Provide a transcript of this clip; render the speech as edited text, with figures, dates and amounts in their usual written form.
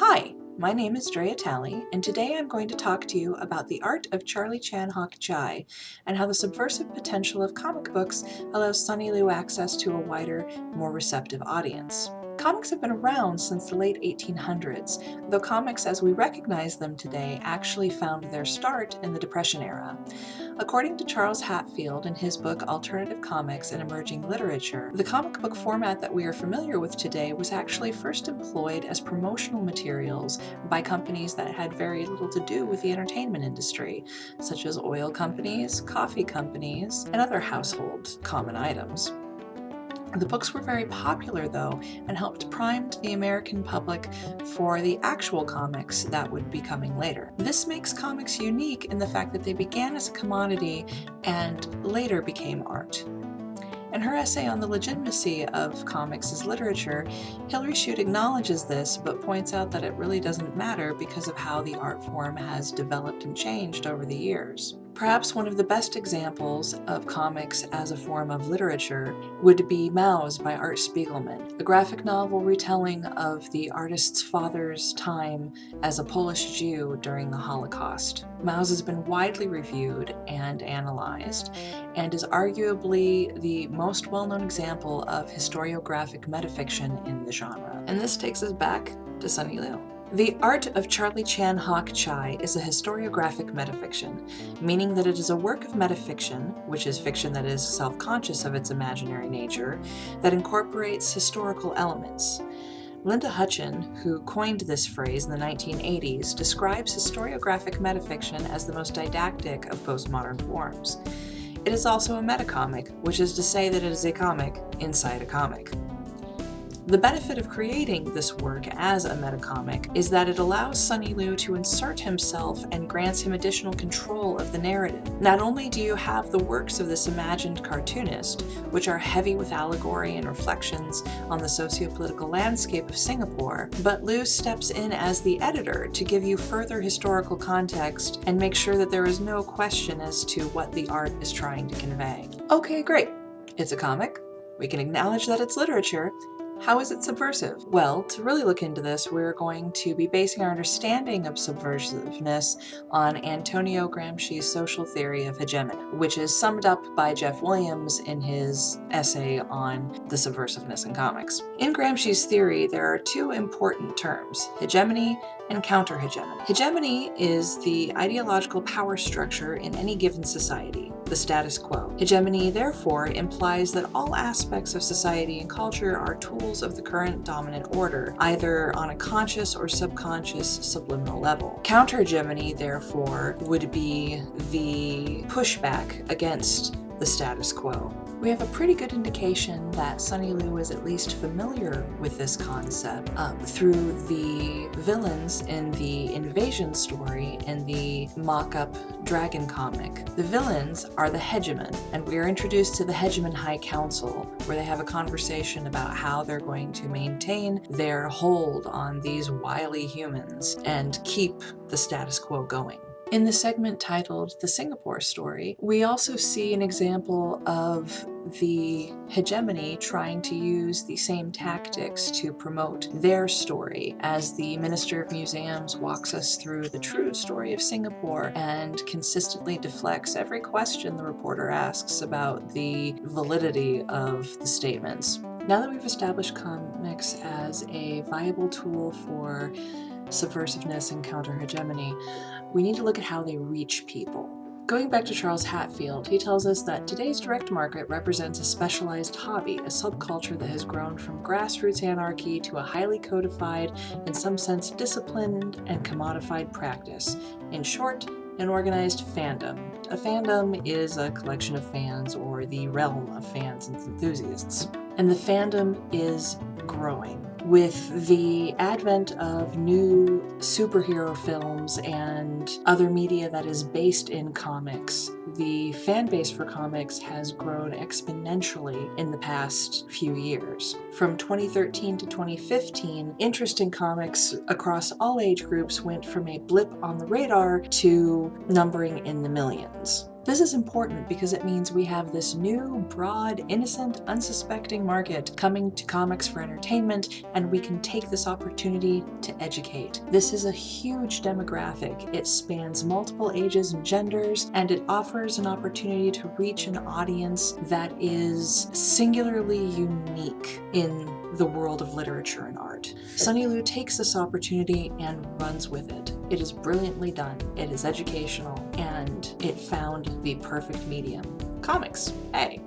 Hi, my name is Drea Talley, and today I'm going to talk to you about the art of Charlie Chan Chye and how the subversive potential of comic books allows Sonny Liew access to a wider, more receptive audience. Comics have been around since the late 1800s, though comics as we recognize them today actually found their start in the Depression era. According to Charles Hatfield in his book Alternative Comics and Emerging Literature, the comic book format that we are familiar with today was actually first employed as promotional materials by companies that had very little to do with the entertainment industry, such as oil companies, coffee companies, and other household common items. The books were very popular, though, and helped prime the American public for the actual comics that would be coming later. This makes comics unique in the fact that they began as a commodity and later became art. In her essay on the legitimacy of comics as literature, Hilary Shute acknowledges this, but points out that it really doesn't matter because of how the art form has developed and changed over the years. Perhaps one of the best examples of comics as a form of literature would be Maus by Art Spiegelman, a graphic novel retelling of the artist's father's time as a Polish Jew during the Holocaust. Maus has been widely reviewed and analyzed, and is arguably the most well-known example of historiographic metafiction in the genre. And this takes us back to Sonny Liew. The art of Charlie Chan Chye is a historiographic metafiction, meaning that it is a work of metafiction, which is fiction that is self-conscious of its imaginary nature, that incorporates historical elements. Linda Hutcheon, who coined this phrase in the 1980s, describes historiographic metafiction as the most didactic of postmodern forms. It is also a metacomic, which is to say that it is a comic inside a comic. The benefit of creating this work as a metacomic is that it allows Sonny Liew to insert himself and grants him additional control of the narrative. Not only do you have the works of this imagined cartoonist, which are heavy with allegory and reflections on the socio-political landscape of Singapore, but Liew steps in as the editor to give you further historical context and make sure that there is no question as to what the art is trying to convey. Okay, great. It's a comic. We can acknowledge that it's literature. How is it subversive? Well, to really look into this, we're going to be basing our understanding of subversiveness on Antonio Gramsci's social theory of hegemony, which is summed up by Jeff Williams in his essay on the subversiveness in comics. In Gramsci's theory, there are two important terms, hegemony and counter-hegemony. Hegemony is the ideological power structure in any given society, the status quo. Hegemony, therefore, implies that all aspects of society and culture are tools of the current dominant order, either on a conscious or subconscious subliminal level. Counter-hegemony, therefore, would be the pushback against the status quo. We have a pretty good indication that Sonny Liew is at least familiar with this concept through the villains in the invasion story in the mock-up dragon comic. The villains are the hegemon, and we are introduced to the hegemon High Council, where they have a conversation about how they're going to maintain their hold on these wily humans and keep the status quo going. In the segment titled The Singapore Story, we also see an example of the hegemony trying to use the same tactics to promote their story as the Minister of Museums walks us through the true story of Singapore and consistently deflects every question the reporter asks about the validity of the statements. Now that we've established comics as a viable tool for subversiveness and counter-hegemony, we need to look at how they reach people. Going back to Charles Hatfield, he tells us that today's direct market represents a specialized hobby, a subculture that has grown from grassroots anarchy to a highly codified, in some sense disciplined and commodified practice. In short, an organized fandom. A fandom is a collection of fans or the realm of fans and enthusiasts. And the fandom is growing. With the advent of new superhero films and other media that is based in comics, the fan base for comics has grown exponentially in the past few years. From 2013 to 2015, interest in comics across all age groups went from a blip on the radar to numbering in the millions. This is important because it means we have this new, broad, innocent, unsuspecting market coming to comics for entertainment, and we can take this opportunity to educate. This is a huge demographic. It spans multiple ages and genders, and it offers an opportunity to reach an audience that is singularly unique in the world of literature and art. Sonny Liew takes this opportunity and runs with it. It is brilliantly done, it is educational, and it found the perfect medium. Comics, hey!